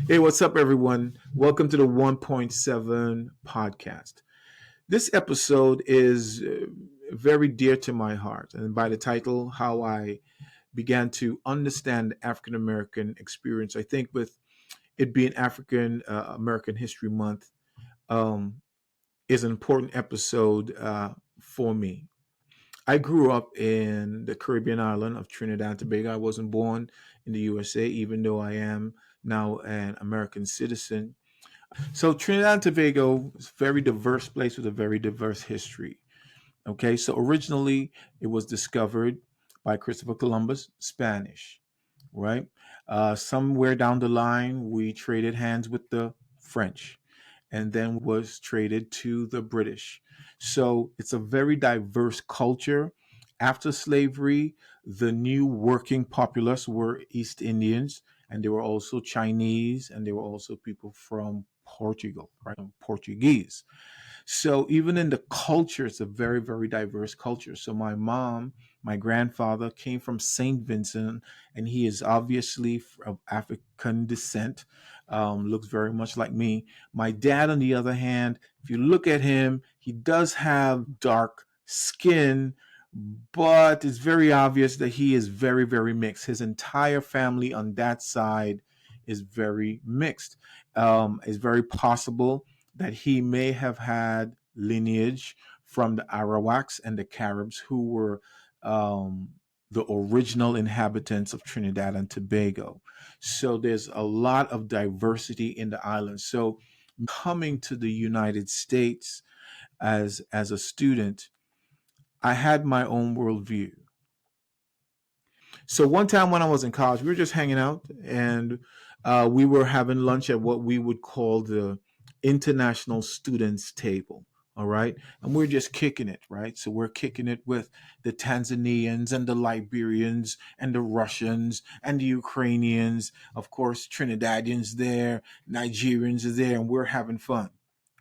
Hey, what's up, everyone? Welcome to the 1.7 podcast. This episode is very dear to my heart, and by the title, How I Began to Understand the African American Experience, I think with it being African American History Month, um, is an important episode for me. I grew up in the Caribbean island of Trinidad and Tobago. I wasn't born in the USA, even though I am now an American citizen. So Trinidad and Tobago is a very diverse place with a very diverse history. Okay, so originally it was discovered by Christopher Columbus, Spanish, right? Somewhere down the line, we traded hands with the French and then was traded to the British. So it's a very diverse culture. After slavery, the new working populace were East Indians, and they were also Chinese, and they were also people from Portugal, right? Portuguese. So even in the culture, it's a very, very diverse culture. So my grandfather came from St. Vincent, and he is obviously of African descent, looks very much like me. My dad, on the other hand, if you look at him, he does have dark skin, but it's very obvious that he is very, very mixed. His entire family on that side is very mixed. It's very possible that he may have had lineage from the Arawaks and the Caribs, who were the original inhabitants of Trinidad and Tobago. So there's a lot of diversity in the island. So coming to the United States as a student, I had my own worldview. So one time when I was in college, we were just hanging out, and we were having lunch at what we would call the international students table. All right. And we're just kicking it, right? So we're kicking it with the Tanzanians and the Liberians and the Russians and the Ukrainians, of course, Trinidadians there, Nigerians are there, and we're having fun.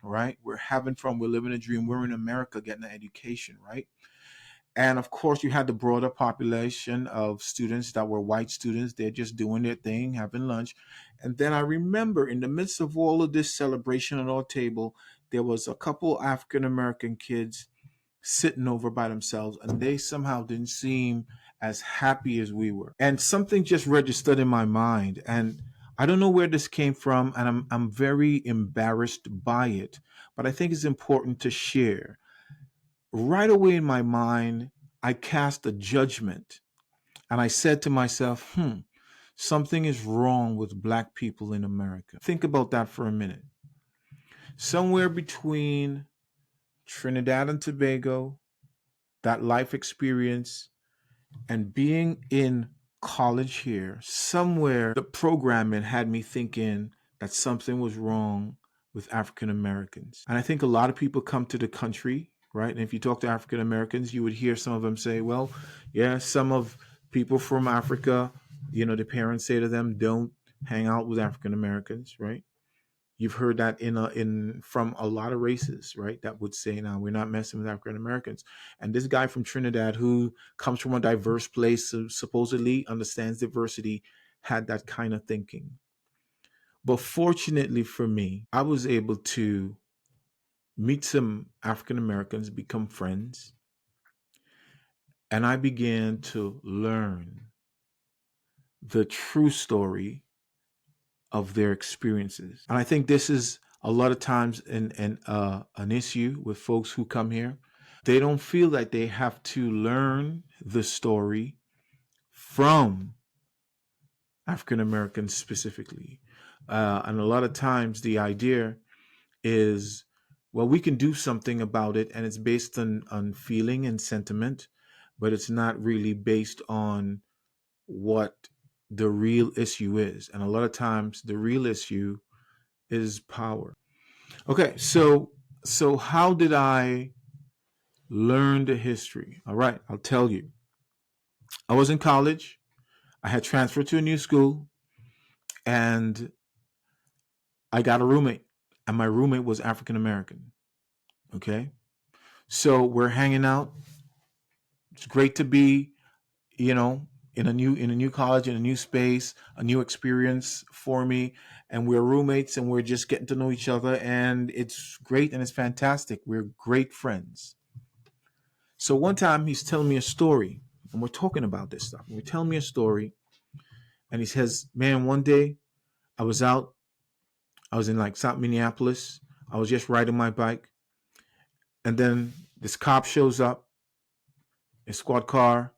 All right. We're having fun. We're living a dream. We're in America getting an education, right? And of course, you had the broader population of students that were white students. They're just doing their thing, having lunch. And then I remember in the midst of all of this celebration at our table, there was a couple African American kids sitting over by themselves, and they somehow didn't seem as happy as we were. And something just registered in my mind. And I don't know where this came from, and I'm very embarrassed by it, but I think it's important to share. Right away in my mind, I cast a judgment and I said to myself, something is wrong with black people in America. Think about that for a minute. Somewhere between Trinidad and Tobago, that life experience, and being in college here, somewhere the programming had me thinking that something was wrong with African Americans. And I think a lot of people come to the country, right? And if you talk to African Americans, you would hear some of them say, well, yeah, some of people from Africa, the parents say to them, don't hang out with African Americans, right? You've heard that in from a lot of races, right? That would say, "Now we're not messing with African Americans." And this guy from Trinidad, who comes from a diverse place, supposedly understands diversity, had that kind of thinking. But fortunately for me, I was able to meet some African Americans, become friends, and I began to learn the true story of their experiences. And I think this is a lot of times an issue with folks who come here. They don't feel that they have to learn the story from African Americans specifically. And a lot of times the idea is, well, we can do something about it, and it's based on feeling and sentiment, but it's not really based on what the real issue is. And a lot of times the real issue is power. Okay, so how did I learn the history? All right, I'll tell you. I was in college. I had transferred to a new school, and I got a roommate, and my roommate was African American. Okay, so we're hanging out. It's great to be, you know, in a new college, in a new space, a new experience for me, and we're roommates and we're just getting to know each other, and it's great and it's fantastic. We're great friends. So one time he's telling me a story, and we're talking about this stuff. We're telling me a story, and he says, "Man, one day I was out. I was in like South Minneapolis. I was just riding my bike, and then this cop shows up, a squad car,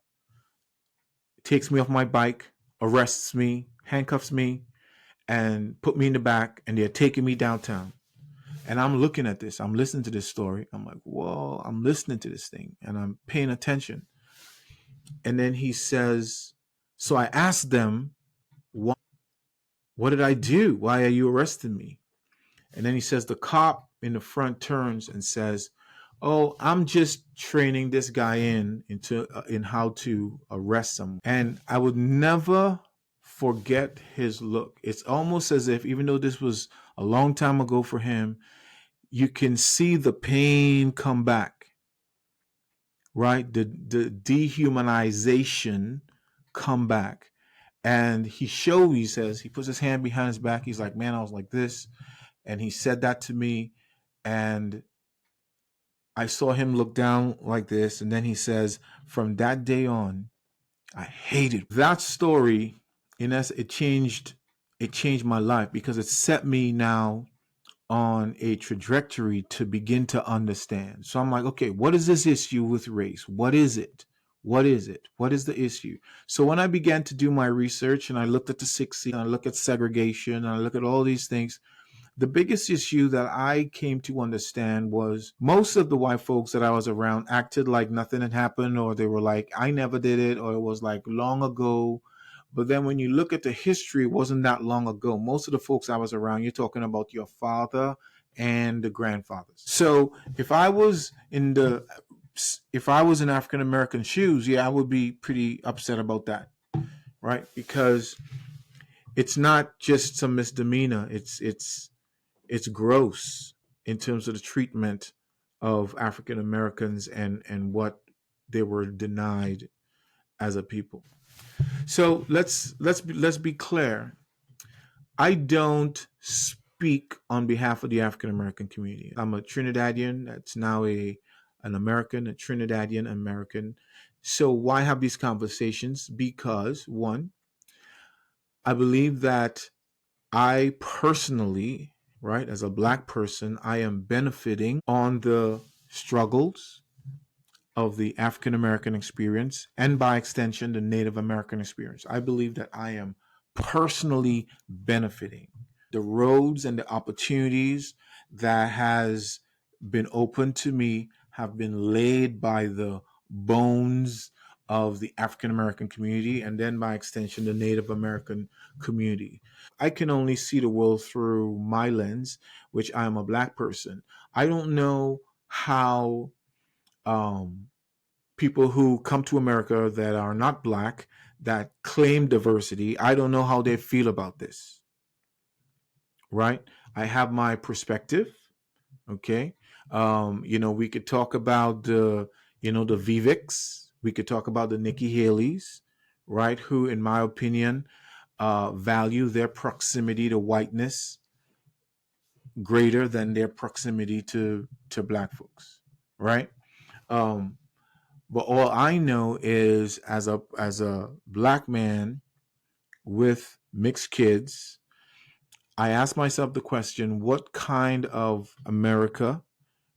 takes me off my bike, arrests me, handcuffs me, and put me in the back, and they're taking me downtown." And I'm looking at this. I'm listening to this story. I'm like, whoa, I'm listening to this thing and I'm paying attention. And then he says, so I asked them, what did I do? Why are you arresting me? And then he says, the cop in the front turns and says, oh, I'm just training this guy in how to arrest someone. And I would never forget his look. It's almost as if, even though this was a long time ago for him, you can see the pain come back, right? The dehumanization come back. And he says, he puts his hand behind his back. He's like, man, I was like this. And he said that to me. And I saw him look down like this. And then he says, from that day on, I hated that story. In essence, it changed my life because it set me now on a trajectory to begin to understand. So I'm like, okay, what is this issue with race? What is it? What is it? What is the issue? So when I began to do my research and I looked at the 60s and I look at segregation and I look at all these things, the biggest issue that I came to understand was most of the white folks that I was around acted like nothing had happened, or they were like, I never did it, or it was like long ago. But then when you look at the history, it wasn't that long ago. Most of the folks I was around, you're talking about your father and the grandfathers. So if I was in African American shoes, yeah, I would be pretty upset about that, right? Because it's not just some misdemeanor. It's gross in terms of the treatment of African Americans and what they were denied as a people. So let's be clear. I don't speak on behalf of the African American community. I'm a Trinidadian that's now an American, a Trinidadian American. So why have these conversations? Because one, I believe that I personally, right, as a black person, I am benefiting on the struggles of the African American experience and by extension, the Native American experience. I believe that I am personally benefiting. The roads and the opportunities that has been open to me have been laid by the bones of the African American community and then by extension the Native American community. I can only see the world through my lens, which I am a black person. I don't know how um, people who come to America that are not black, that claim diversity, I don't know how they feel about this, right? I have my perspective, okay? We could talk about the Vivics, we could talk about the Nikki Haley's, right? Who, in my opinion, value their proximity to whiteness greater than their proximity to black folks, right? Um, but all I know is as a black man with mixed kids, I ask myself the question: what kind of America,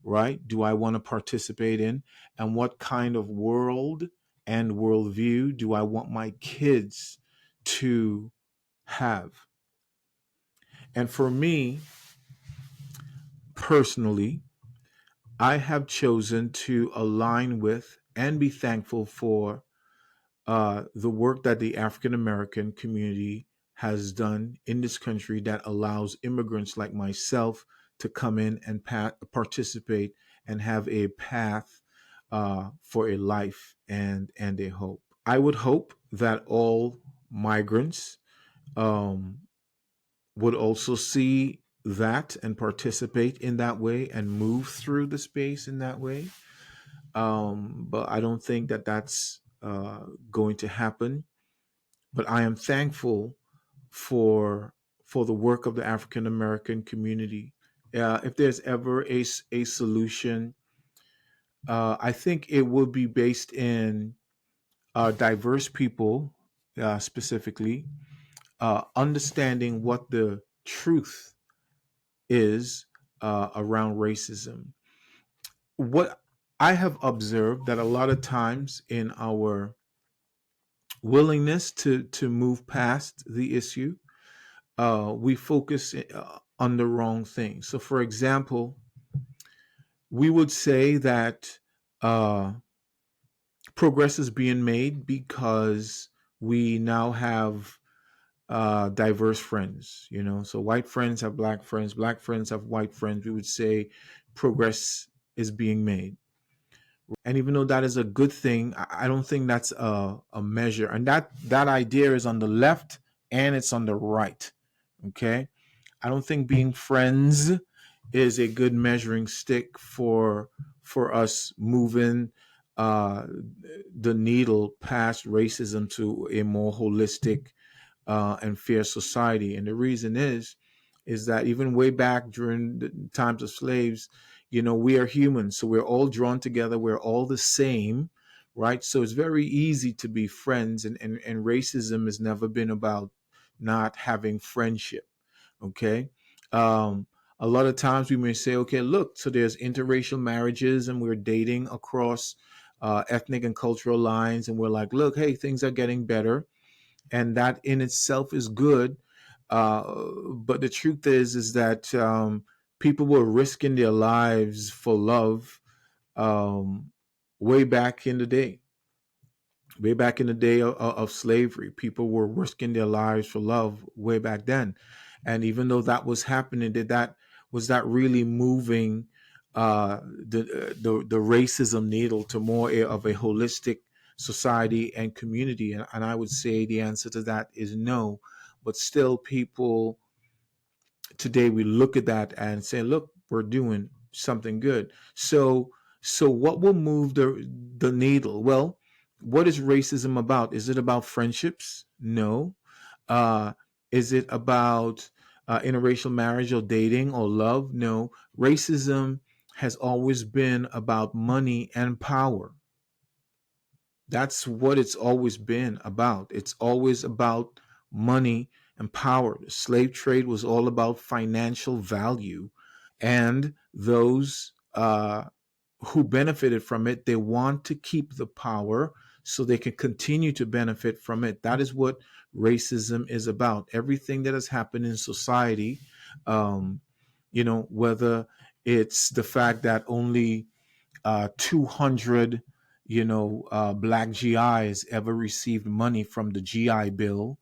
right, do I want to participate in, and what kind of world and worldview do I want my kids to have? And for me personally, I have chosen to align with and be thankful for the work that the African American community has done in this country that allows immigrants like myself to come in and participate and have a path for a life and a hope. I would hope that all migrants um, would also see that and participate in that way and move through the space in that way. But I don't think that that's going to happen but I am thankful for the work of the African American community. If there's ever a solution, I think it would be based in diverse people, specifically understanding what the truth is around racism. What I have observed that a lot of times in our willingness to move past the issue, we focus on the wrong thing. So, for example, we would say that uh, progress is being made because we now have diverse friends. So white friends have black friends have white friends. We would say progress is being made. And even though that is a good thing, I don't think that's a measure. And that idea is on the left and it's on the right. Okay. I don't think being friends is a good measuring stick for us moving uh, the needle past racism to a more holistic and fair society. And the reason is that even way back during the times of slaves, we are humans, so we're all drawn together. We're all the same, right? So it's very easy to be friends, and racism has never been about not having friendship. Okay. Um, a lot of times we may say, okay, look, so there's interracial marriages and we're dating across ethnic and cultural lines. And we're like, look, hey, things are getting better. And that in itself is good. But the truth is that people were risking their lives for love um, way back in the day. Way back in the day of slavery, people were risking their lives for love way back then. And even though that was happening, was that really moving the racism needle to more of a holistic society and community? And I would say the answer to that is no. But still, people today, we look at that and say, look, we're doing something good. So what will move the needle? Well, what is racism about? Is it about friendships? No. uh is it about interracial marriage or dating or love? No. Racism has always been about money and power. That's what it's always been about. It's always about money and power. The slave trade was all about financial value, and those who benefited from it, they want to keep the power so they can continue to benefit from it. That is what racism is about. Everything that has happened in society, um, whether it's the fact that only 200 black GIs ever received money from the GI Bill,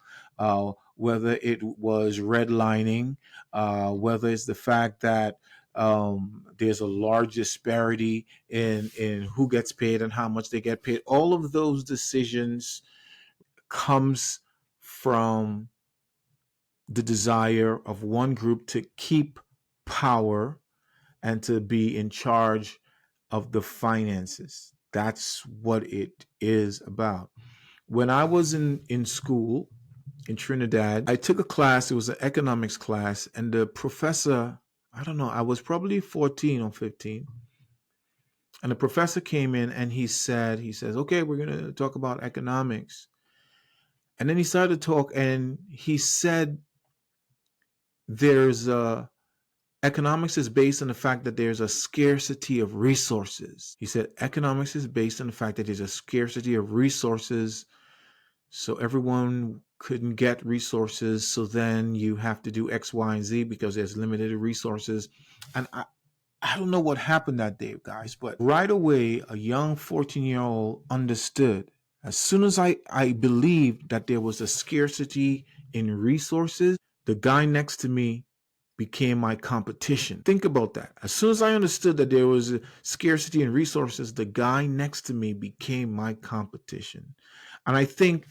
whether it was redlining, whether it's the fact that there's a large disparity in who gets paid and how much they get paid. All of those decisions comes from the desire of one group to keep power and to be in charge of the finances. That's what it is about. When I was in school in Trinidad, I took a class. It was an economics class, and the professor, I don't know, I was probably 14 or 15. And the professor came in and he says, okay, we're going to talk about economics. And then he started to talk and he said, there's a economics is based on the fact that there's a scarcity of resources. He said economics is based on the fact that there's a scarcity of resources. So everyone couldn't get resources. So then you have to do X, Y, and Z because there's limited resources. And I don't know what happened that day, guys, but right away, a young 14-year-old understood. As soon as I believed that there was a scarcity in resources, the guy next to me became my competition. Think about that. As soon as I understood that there was a scarcity in resources, the guy next to me became my competition. And I think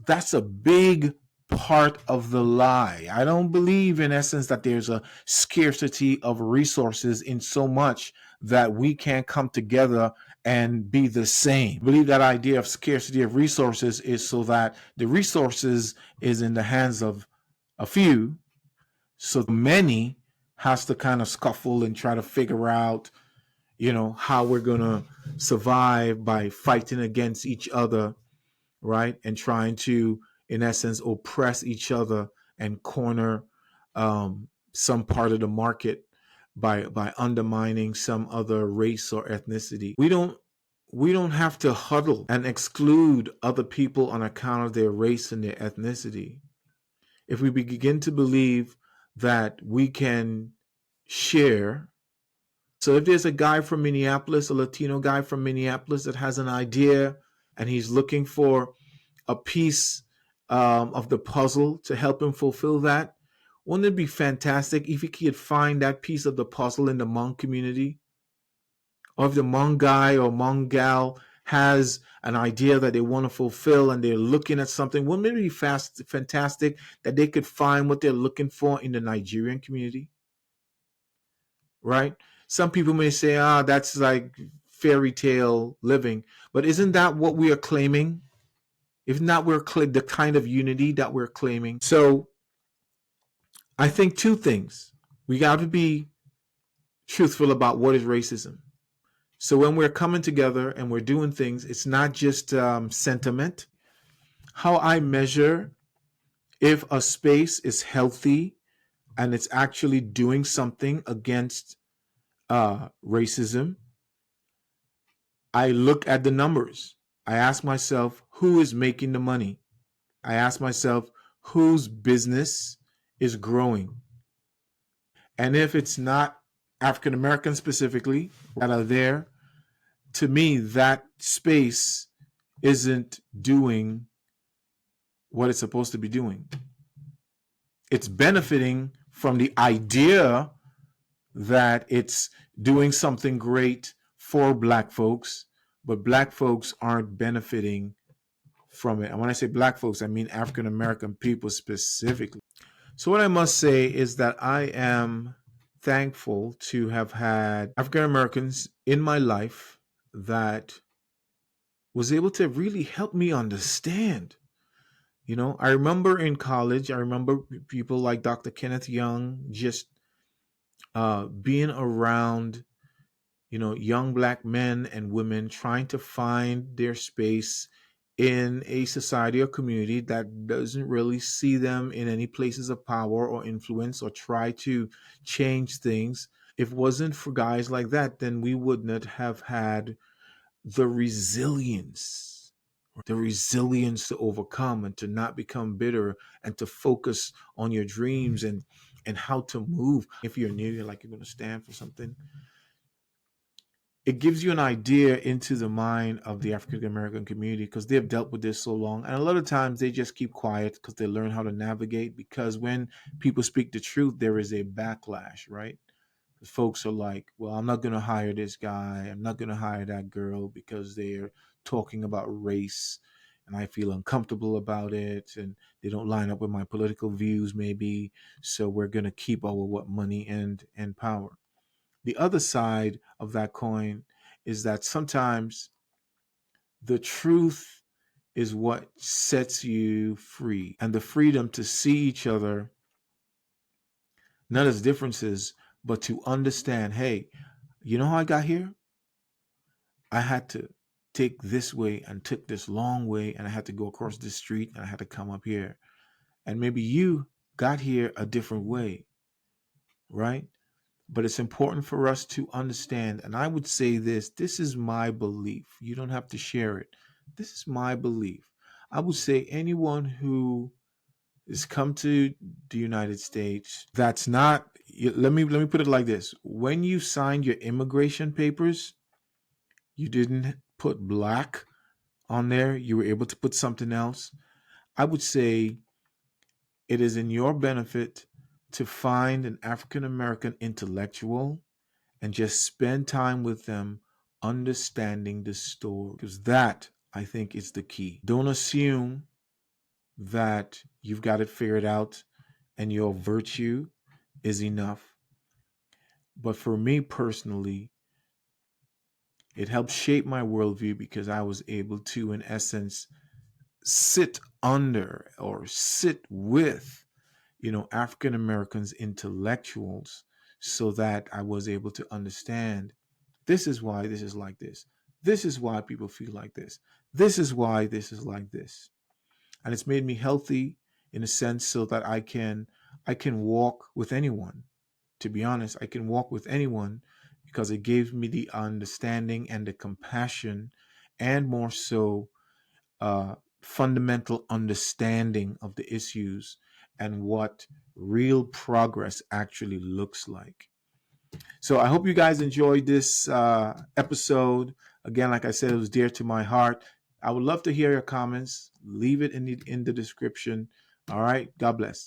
that's a big part of the lie. I don't believe, in essence, that there's a scarcity of resources in so much that we can't come together and be the same. I believe that idea of scarcity of resources is so that the resources is in the hands of a few, so many has to kind of scuffle and try to figure out, how we're going to survive by fighting against each other, right? And trying to, in essence, oppress each other and corner some part of the market by undermining some other race or ethnicity. We don't have to huddle and exclude other people on account of their race and their ethnicity. If we begin to believe that we can share. So if there's a guy from Minneapolis, a Latino guy from Minneapolis that has an idea and he's looking for a piece of the puzzle to help him fulfill that, wouldn't it be fantastic if he could find that piece of the puzzle in the Hmong community? Or if the Hmong guy or Hmong gal has an idea that they want to fulfill and they're looking at something, wouldn't it be fantastic that they could find what they're looking for in the Nigerian community? Right? Some people may say, that's like fairy tale living. But isn't that what we are claiming? If not, the kind of unity that we're claiming. So I think two things. We got to be truthful about what is racism. So when we're coming together and we're doing things, it's not just sentiment. How I measure if a space is healthy and it's actually doing something against racism, I look at the numbers. I ask myself, who is making the money? I ask myself, whose business is growing? And if it's not African Americans specifically that are there, to me, that space isn't doing what it's supposed to be doing. It's benefiting from the idea that it's doing something great for Black folks, but Black folks aren't benefiting from it. And when I say Black folks, I mean African American people specifically. So what I must say is that I am thankful to have had African Americans in my life that was able to really help me understand. I remember in college, I remember people like Dr. Kenneth Young just being around, young Black men and women trying to find their space in a society or community that doesn't really see them in any places of power or influence or try to change things. If it wasn't for guys like that, then we would not have had the resilience to overcome and to not become bitter and to focus on your dreams and how to move. If you're new, you're like you're going to stand for something, it gives you an idea into the mind of the African American community because they've dealt with this so long. And a lot of times they just keep quiet because they learn how to navigate. Because when people speak the truth, there is a backlash, right? Folks are like, well, I'm not going to hire this guy. I'm not going to hire that girl because they're talking about race and I feel uncomfortable about it. And they don't line up with my political views, maybe. So we're going to keep our what money and power. The other side of that coin is that sometimes the truth is what sets you free, and the freedom to see each other not as differences, but to understand, hey, you know how I got here? I had to take this way and took this long way, and I had to go across this street and I had to come up here. And maybe you got here a different way, right? But it's important for us to understand. And I would say this is my belief. You don't have to share it. This is my belief. I would say anyone who has come to the United States that's not, let me put it like this. When you signed your immigration papers, you didn't put Black on there. You were able to put something else. I would say it is in your benefit to find an African American intellectual and just spend time with them understanding the story, because that, I think, is the key. Don't assume that you've got it figured out and your virtue is enough. But for me personally, It helped shape my worldview because I was able to, in essence, sit under or sit with, African Americans intellectuals, so that I was able to understand this is why this is like this. This is why people feel like this. This is why this is like this. And it's made me healthy in a sense so that I can walk with anyone. To be honest, I can walk with anyone because it gave me the understanding and the compassion, and more so, fundamental understanding of the issues and what real progress actually looks like. So I hope you guys enjoyed this episode. Again, like I said, it was dear to my heart. I would love to hear your comments. Leave it in the description. All right. God bless.